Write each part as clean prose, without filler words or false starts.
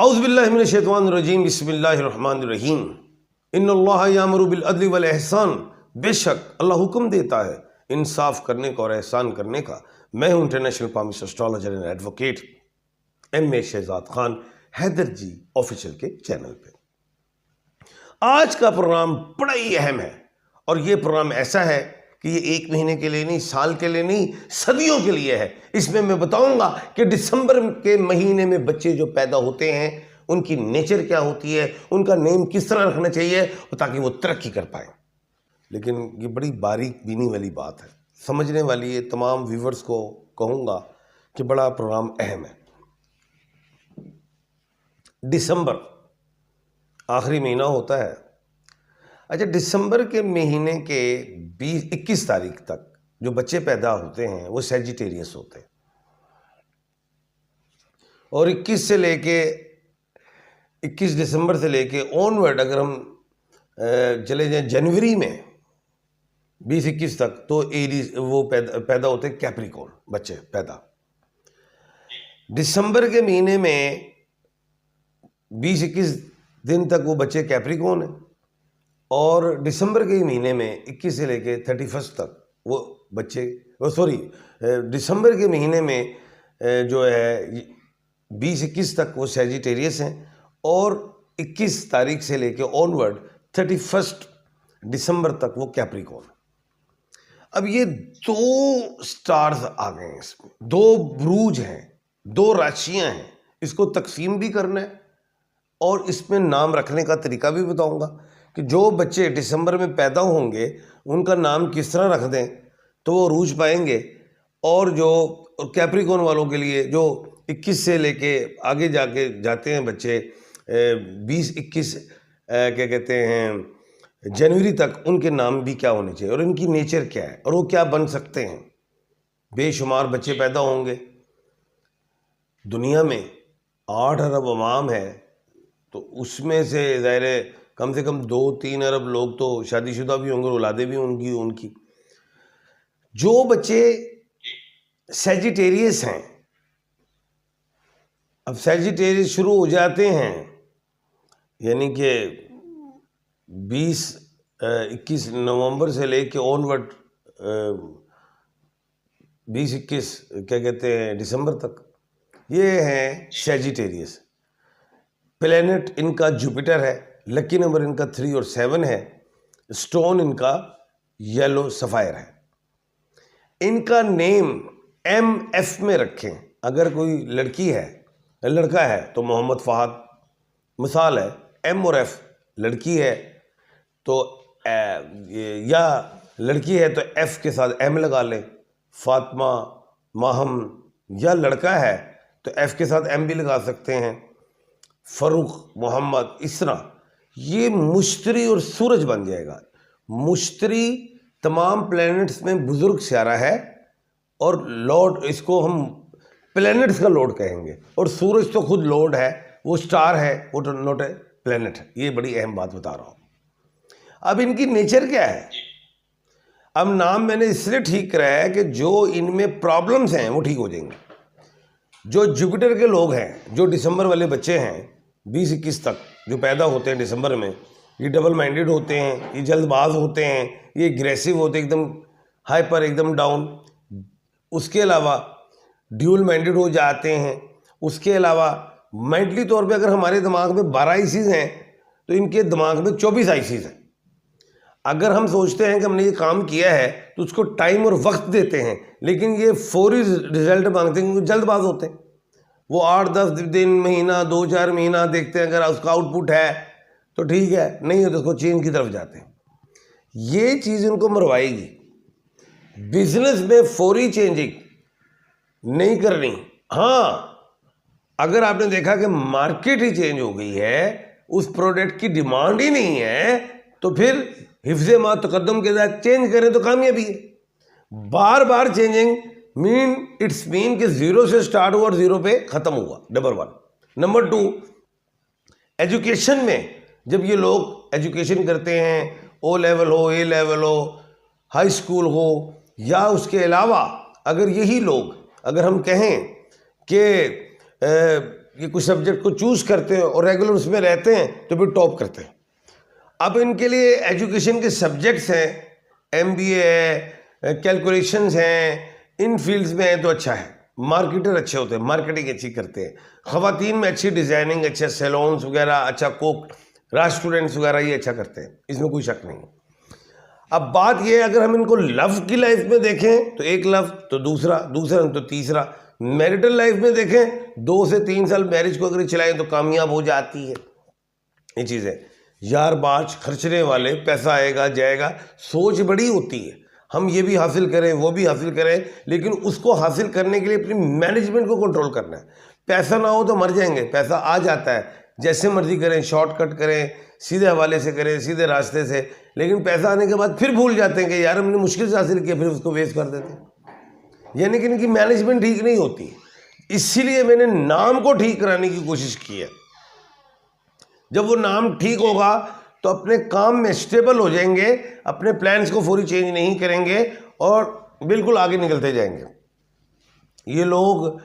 औज़ुबिल्लाहिमिनश्शैतानिर्रजीम बिस्मिल्लाहिर्रहमानिर्रहीम इन्नल्लाह यामुरु बिल अदलि वल एहसान। बेशक अल्लाह हुक्म देता है इंसाफ करने का और एहसान करने का। मैं हूँ international palmist astrologer and advocate MA Shahzad Khan Haider ji official के चैनल पे। आज का प्रोग्राम बड़ा ही अहम है और ये प्रोग्राम ऐसा है कि ये 1 महीने के लिए नहीं, साल के लिए नहीं, सदियों के लिए है। इसमें मैं बताऊंगा कि दिसंबर के महीने में बच्चे जो पैदा होते हैं उनकी नेचर क्या होती है, उनका नेम किस तरह रखना चाहिए ताकि वो तरक्की कर पाए। लेकिन ये बड़ी बारीक बीनी वाली बात है, समझने वाली है। तमाम व्यूवर्स को कहूँगा कि बड़ा प्रोग्राम अहम है। दिसंबर आखिरी महीना होता है। अच्छा, दिसंबर के महीने के 21 तारीख तक जो बच्चे पैदा होते हैं वो सेजिटेरियस होते हैं और 21 दिसंबर से लेके ऑनवर्ड अगर हम चले जाएं जनवरी में 20-21 तक तो एरीज वो पैदा होते हैं, कैप्रिकॉर्न बच्चे पैदा। दिसंबर के महीने में 20-21 दिन तक वो बच्चे कैप्रिकॉर्न हैं और दिसंबर के महीने में 21 से लेके 31 तक वो बच्चे दिसंबर के महीने में जो है 20-21 तक वो सेजिटेरियस हैं और 21 तारीख से लेके ऑनवर्ड 31 दिसंबर तक वो कैप्रिकॉर्न। अब ये 2 स्टार्स आ गए हैं, इसमें 2 ब्रूज हैं, 2 राशियां हैं। इसको तकसीम भी करना है और इसमें नाम रखने का तरीका भी बताऊंगा कि जो बच्चे दिसंबर में पैदा होंगे उनका नाम किस तरह रख दें तो वो रूज पाएंगे। और जो कैप्रिकॉर्न वालों के लिए जो 21 से लेके आगे जाते हैं बच्चे 20-21 क्या कहते हैं जनवरी तक, उनके नाम भी क्या होने चाहिए और इनकी नेचर क्या है और वो क्या बन सकते हैं। बेशुमार बच्चे पैदा होंगे, दुनिया में 8 अरब अवाम है तो उसमें से ज़ाहिर है कम से कम 2-3 अरब लोग तो शादीशुदा भी होंगे, औलादे भी होंगी उनकी। जो बच्चे सेजिटेरियस हैं, अब सेजिटेरियस शुरू हो जाते हैं यानी कि 21 नवंबर से लेके ऑनवर्ड 20-21 क्या कहते हैं दिसंबर तक, ये हैं सेजिटेरियस। प्लेनेट इनका जुपिटर है, लकी नंबर इनका 3 और 7 है, स्टोन इनका येलो सफ़ायर है। इनका नेम MF में रखें। अगर कोई लड़की है, लड़का है तो मोहम्मद फ़हद मिसाल है। M और F लड़की है तो या लड़की है तो F के साथ M लगा लें, फातिमा, माहम। या लड़का है तो F के साथ M भी लगा सकते हैं, फ़ारूक, मोहम्मद। इस तरह ये मुश्तरी और सूरज बन जाएगा। मुश्तरी तमाम प्लैनेट्स में बुजुर्ग सियारा है और लॉर्ड, इसको हम प्लैनेट्स का लॉर्ड कहेंगे, और सूरज तो खुद लॉर्ड है, वो स्टार है, वो तो नॉट ए प्लैनेट है। ये बड़ी अहम बात बता रहा हूँ। अब इनकी नेचर क्या है, अब नाम मैंने इसलिए ठीक कराया है कि जो इनमें प्रॉब्लम्स हैं वो ठीक हो जाएंगे। जो जुपिटर के लोग हैं, जो दिसंबर वाले बच्चे हैं 20-21 तक जो पैदा होते हैं दिसंबर में, ये डबल माइंडेड होते हैं, ये जल्दबाज होते हैं, ये एग्रेसिव होते हैं, एकदम हाइपर, एकदम डाउन। उसके अलावा ड्यूल माइंडेड हो जाते हैं। उसके अलावा मेंटली तौर पे अगर हमारे दिमाग में 12 आइसीज हैं तो इनके दिमाग में 24 आइसीज हैं। अगर हम सोचते हैं कि हमने ये काम किया है तो उसको टाइम और वक्त देते हैं, लेकिन ये फौरी रिजल्ट मांगते हैं क्योंकि जल्दबाज होते हैं। वो 8-10 दिन, महीना, 2-4 महीना देखते हैं, अगर उसका आउटपुट है तो ठीक है, नहीं है तो उसको चेंज की तरफ जाते हैं। ये चीज़ इनको मरवाएगी। बिजनेस में फौरी चेंजिंग नहीं करनी। हाँ, अगर आपने देखा कि मार्केट ही चेंज हो गई है, उस प्रोडक्ट की डिमांड ही नहीं है, तो फिर हिफ्ज़े मा तकद्दुम के साथ चेंज करें तो कामयाबी है। बार बार चेंजिंग इट्स मीन कि 0 से स्टार्ट हुआ और 0 पे ख़त्म हुआ, नंबर 1। नंबर 2, एजुकेशन में जब ये लोग एजुकेशन करते हैं, O लेवल हो, A लेवल हो, हाई स्कूल हो, या उसके अलावा अगर यही लोग, अगर हम कहें कि ये कुछ सब्जेक्ट को चूज करते हैं और रेगुलर उसमें रहते हैं तो फिर टॉप करते हैं। अब इनके लिए एजुकेशन के सब्जेक्ट्स हैं, एमबीए है, कैलकुलेशंस हैं, इन फील्ड्स में है तो अच्छा है। मार्केटर अच्छे होते हैं, मार्केटिंग अच्छी करते हैं, ख़वातीन में अच्छी डिज़ाइनिंग, अच्छे सैलून्स वगैरह, अच्छा कुक, रेस्टोरेंट्स वगैरह ये अच्छा करते हैं, इसमें कोई शक नहीं। अब बात ये है, अगर हम इनको लव की लाइफ में देखें तो एक लव, तो दूसरा तो तीसरा। मैरिटल लाइफ में देखें 2 से 3 साल मैरिज को अगर चलाएं तो कामयाब हो जाती है। ये चीज़ है, यार बाज खर्चने वाले, पैसा आएगा जाएगा, सोच बड़ी होती है, हम ये भी हासिल करें वो भी हासिल करें, लेकिन उसको हासिल करने के लिए अपनी मैनेजमेंट को कंट्रोल करना है। पैसा ना हो तो मर जाएंगे, पैसा आ जाता है, जैसे मर्जी करें, शॉर्टकट करें, सीधे हवाले से करें, सीधे रास्ते से, लेकिन पैसा आने के बाद फिर भूल जाते हैं कि यार हमने मुश्किल से हासिल किया, फिर उसको वेस्ट कर देते हैं। यानी कि इनकी मैनेजमेंट ठीक नहीं होती। इसीलिए मैंने नाम को ठीक कराने की कोशिश की है। जब वो नाम ठीक होगा तो अपने काम में स्टेबल हो जाएंगे, अपने प्लान्स को फौरी चेंज नहीं करेंगे और बिल्कुल आगे निकलते जाएंगे। ये लोग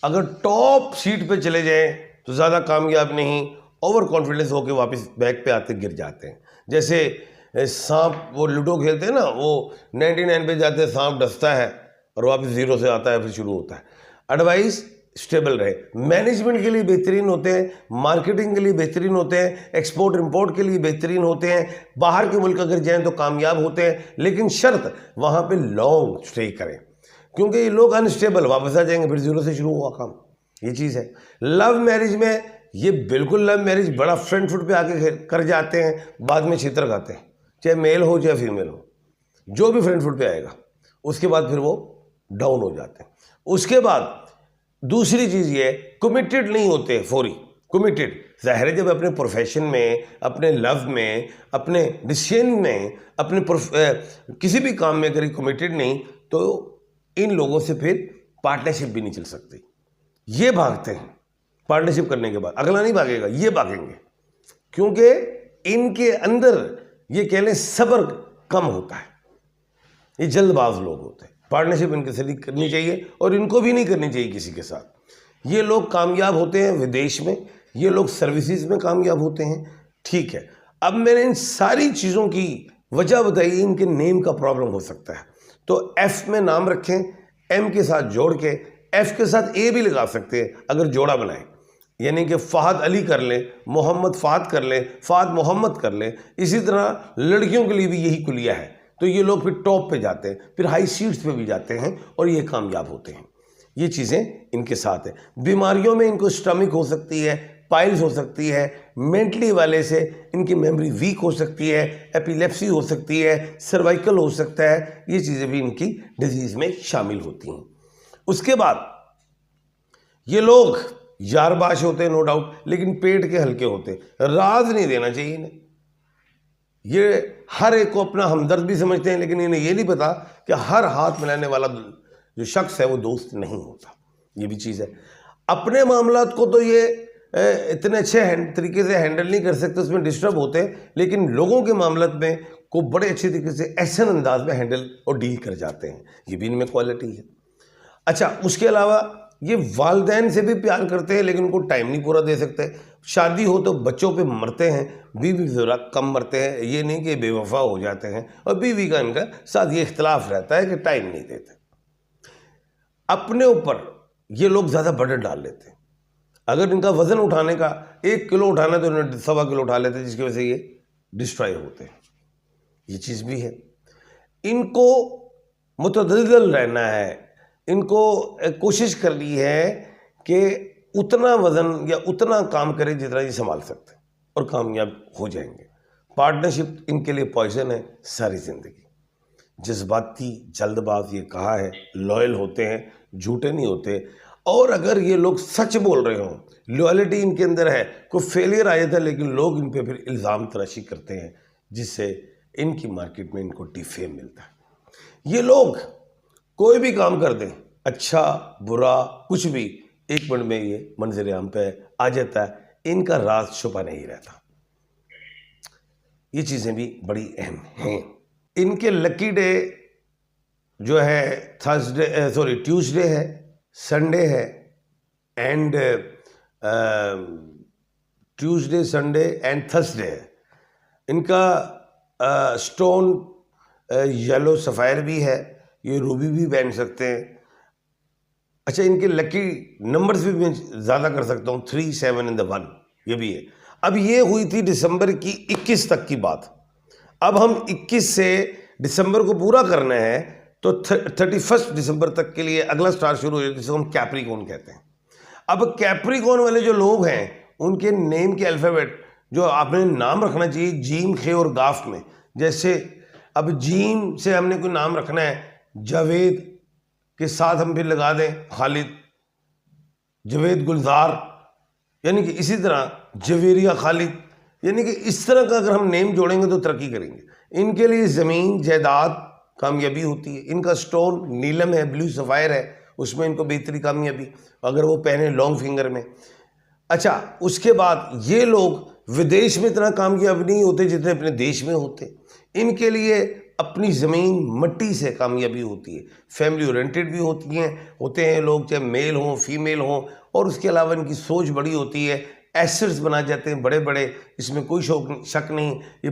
अगर टॉप सीट पे चले जाएं तो ज़्यादा कामयाब नहीं, ओवर कॉन्फिडेंस होकर वापस बैक पे आते गिर जाते हैं। जैसे सांप, वो लूडो खेलते हैं ना, वो 99 पे जाते हैं, सांप डसता है और वापस 0 से आता है, फिर शुरू होता है। एडवाइस स्टेबल रहे, मैनेजमेंट के लिए बेहतरीन होते हैं, मार्केटिंग के लिए बेहतरीन होते हैं, एक्सपोर्ट इंपोर्ट के लिए बेहतरीन होते हैं, बाहर के मुल्क अगर जाएं तो कामयाब होते हैं, लेकिन शर्त वहाँ पे लॉन्ग स्टे करें, क्योंकि ये लोग अनस्टेबल वापस आ जाएंगे, फिर 0 से शुरू हुआ काम। ये चीज़ है। लव मैरिज में ये बिल्कुल लव मैरिज बड़ा फ्रंट फुट पे आके कर जाते हैं, बाद में छितर खाते हैं, चाहे मेल हो चाहे फीमेल हो, जो भी फ्रंट फुट पे आएगा उसके बाद फिर वो डाउन हो जाते हैं। उसके बाद दूसरी चीज़ ये, कमिटेड नहीं होते फौरी। कमिटेड ज़ाहिर है, जब अपने प्रोफेशन में, अपने लव में, अपने डिसीजन में, अपने किसी भी काम में अगर कमिटेड नहीं तो इन लोगों से फिर पार्टनरशिप भी नहीं चल सकती। ये भागते हैं पार्टनरशिप करने के बाद, अगला नहीं भागेगा, ये भागेंगे, क्योंकि इनके अंदर ये कह लें सब्र कम होता है। ये जल्दबाज लोग होते हैं, पार्टनरशिप इनके से नहीं करनी चाहिए और इनको भी नहीं करनी चाहिए किसी के साथ। ये लोग कामयाब होते हैं विदेश में, ये लोग सर्विसेज में कामयाब होते हैं। ठीक है, अब मैंने इन सारी चीज़ों की वजह बताई, इनके नेम का प्रॉब्लम हो सकता है, तो एफ में नाम रखें, एम के साथ जोड़ के, एफ के साथ ए भी लगा सकते हैं अगर जोड़ा बनाएं, यानी कि फ़हद अली कर लें, मोहम्मद फ़हद कर लें, फ़हद मोहम्मद कर लें। इसी तरह लड़कियों के लिए भी यही कुलिया है, तो ये लोग फिर टॉप पे जाते हैं, फिर हाई सीट्स पे भी जाते हैं और ये कामयाब होते हैं। ये चीज़ें इनके साथ है। बीमारियों में इनको स्टमक हो सकती है, पाइल्स हो सकती है, मेंटली वाले से इनकी मेमोरी वीक हो सकती है, एपिलेप्सी हो सकती है, सर्वाइकल हो सकता है, ये चीज़ें भी इनकी डिजीज़ में शामिल होती हैं। उसके बाद ये लोग यारबाश होते हैं नो डाउट, लेकिन पेट के हल्के होते हैं, राज नहीं देना चाहिए इन्हें। ये हर एक को अपना हमदर्द भी समझते हैं, लेकिन इन्हें ये नहीं पता कि हर हाथ मिलाने वाला जो शख्स है वो दोस्त नहीं होता। ये भी चीज़ है। अपने मामलात को तो ये इतने अच्छे तरीके से हैंडल नहीं कर सकते, उसमें डिस्टर्ब होते हैं, लेकिन लोगों के मामलात में को बड़े अच्छे तरीके से ऐसे अंदाज में हैंडल और डील कर जाते हैं। ये भी इनमें क्वालिटी है। अच्छा, उसके अलावा ये वालदैन से भी प्यार करते हैं, लेकिन उनको टाइम नहीं पूरा दे सकते। शादी हो तो बच्चों पे मरते हैं, बीवी ज़रा कम मरते हैं। ये नहीं कि बेवफा हो जाते हैं, और बीवी का इनका साथ ये इख्तलाफ रहता है कि टाइम नहीं देते। अपने ऊपर ये लोग ज़्यादा बर्डन डाल लेते हैं। अगर इनका वज़न उठाने का 1 किलो उठाना है तो इन्हें 1.25 किलो उठा लेते हैं, जिसकी वजह से ये डिस्ट्रॉय होते हैं। ये चीज़ भी है। इनको मुतदल्लिल रहना है, इनको कोशिश करनी है कि उतना वज़न या उतना काम करें जितना ये संभाल सकते हैं, और कामयाब हो जाएंगे। पार्टनरशिप इनके लिए पॉइजन है सारी ज़िंदगी। जज्बाती, जल्दबाज, ये कहा है, लॉयल होते हैं, झूठे नहीं होते। और अगर ये लोग सच बोल रहे हों, लॉयल्टी इनके अंदर है, कोई फेलियर आया था लेकिन लोग इन पे फिर इल्ज़ाम तराशी करते हैं, जिससे इनकी मार्केट में इनको डिफेम मिलता है। ये लोग कोई भी काम कर दें, अच्छा बुरा कुछ भी, 1 मिनट में ये मंजर आम पे आ जाता है। इनका राज छुपा नहीं रहता। ये चीज़ें भी बड़ी अहम हैं। इनके लकी डे जो है ट्यूसडे है, संडे है, and Tuesday, Sunday and Thursday है। इनका स्टोन येलो सफ़ायर भी है, ये रूबी भी पहन सकते हैं। अच्छा, इनके लकी नंबर्स भी मैं ज़्यादा कर सकता हूँ, 3, 7 एंड 1, ये भी है। अब ये हुई थी दिसंबर की 21 तक की बात। अब हम 21 से दिसंबर को पूरा करना है, तो 31 दिसंबर तक के लिए अगला स्टार शुरू हो जाए, जिसको हम कैप्रिकॉर्न कहते हैं। अब कैप्रिकॉर्न वाले जो लोग हैं, उनके नेम के अल्फ़ाबेट जो आपने नाम रखना चाहिए जीम, खे और गाफ में। जैसे अब जीम से हमने कोई नाम रखना है, जावेद के साथ हम फिर लगा दें खालिद, जावेद गुलजार, यानी कि इसी तरह जवेरिया खालिद, यानी कि इस तरह का अगर हम नेम जोड़ेंगे तो तरक्की करेंगे। इनके लिए ज़मीन जायदाद कामयाबी होती है। इनका स्टोन नीलम है, ब्लू सफ़ायर है, उसमें इनको बेहतरी कामयाबी, अगर वो पहने लॉन्ग फिंगर में। अच्छा, उसके बाद ये लोग विदेश में इतना कामयाब नहीं होते जितने अपने देश में होते। इनके लिए अपनी ज़मीन मट्टी से कामयाबी होती है। फैमिली ओरिएंटेड भी होते हैं लोग, चाहे मेल हों फीमेल हों, और उसके अलावा इनकी सोच बड़ी होती है। एसेट्स बना जाते हैं बड़े बड़े, इसमें कोई शक नहीं, ये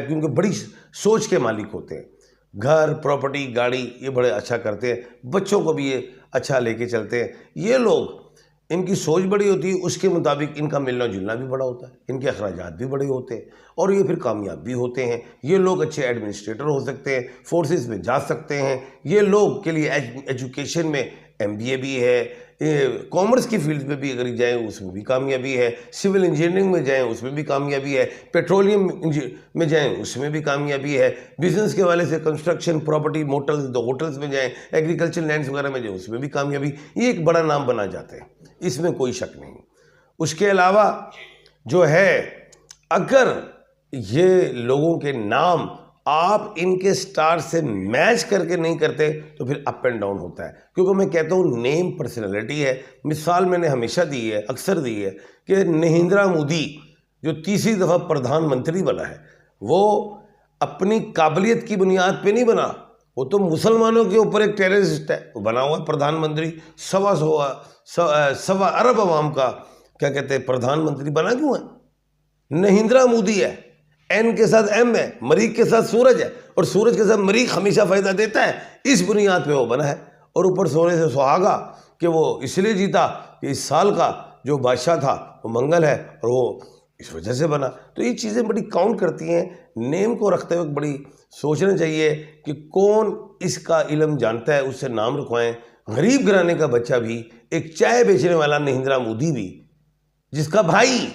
क्योंकि बड़ी सोच के मालिक होते हैं। घर, प्रॉपर्टी, गाड़ी ये बड़े अच्छा करते हैं, बच्चों को भी ये अच्छा लेके चलते हैं। ये लोग, इनकी सोच बड़ी होती है, उसके मुताबिक इनका मिलना जुलना भी बड़ा होता है, इनके अखराजात भी बड़े होते हैं, और ये फिर कामयाब भी होते हैं। ये लोग अच्छे एडमिनिस्ट्रेटर हो सकते हैं, फोर्सेस में जा सकते हैं। ये लोग के लिए एजुकेशन में MBA भी है, कॉमर्स की फील्ड में भी अगर जाएं उसमें भी कामयाबी है, सिविल इंजीनियरिंग में जाएं उसमें भी कामयाबी है, पेट्रोलियम में जाएं उसमें भी कामयाबी है, बिजनेस के वाले से कंस्ट्रक्शन, प्रॉपर्टी, मोटल्स, होटल्स में जाएं, एग्रीकल्चर लैंड्स वगैरह में जाएं उसमें भी कामयाबी, ये एक बड़ा नाम बना जाता है, इसमें कोई शक नहीं। उसके अलावा जो है, अगर ये लोगों के नाम आप इनके स्टार से मैच करके नहीं करते तो फिर अप एंड डाउन होता है, क्योंकि मैं कहता हूँ नेम पर्सनैलिटी है। मिसाल मैंने हमेशा दी है, अक्सर दी है, कि नरेंद्र मोदी जो तीसरी दफ़ा प्रधानमंत्री बना है, वो अपनी काबिलियत की बुनियाद पे नहीं बना, वो तो मुसलमानों के ऊपर एक टेररिस्ट है, वो बना हुआ प्रधानमंत्री। 1.25 अरब आवाम का क्या कहते हैं प्रधानमंत्री बना क्यों है? नरेंद्र मोदी है, एन के साथ M है, मरीख के साथ सूरज है, और सूरज के साथ मरीख हमेशा फ़ायदा देता है, इस बुनियाद पे वो बना है। और ऊपर सोने से सुहागा कि वो इसलिए जीता कि इस साल का जो बादशाह था वो मंगल है, और वो इस वजह से बना। तो ये चीज़ें बड़ी काउंट करती हैं। नेम को रखते वक्त बड़ी सोचना चाहिए कि कौन इसका इल्म जानता है, उससे नाम रखवाएं। गरीब घराने का बच्चा भी, एक चाय बेचने वाला नरेंद्र मोदी भी, जिसका भाई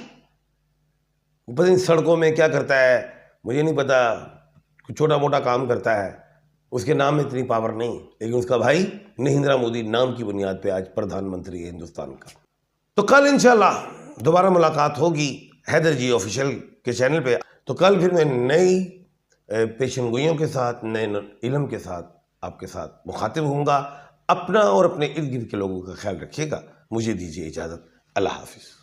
पता नहीं सड़कों में क्या करता है, मुझे नहीं पता, कुछ छोटा मोटा काम करता है, उसके नाम में इतनी पावर नहीं, लेकिन उसका भाई नरेंद्र मोदी नाम की बुनियाद पे आज प्रधानमंत्री है हिंदुस्तान का। तो कल इंशाल्लाह दोबारा मुलाकात होगी हैदर जी ऑफिशियल के चैनल पे। तो कल फिर मैं नई पेशनगोइयों के साथ, नए इल्म के साथ आपके साथ मुखातिब होऊंगा। अपना और अपने इर्द गिर्द के लोगों का ख्याल रखिएगा। मुझे दीजिए इजाज़त। अल्लाह हाफिज़।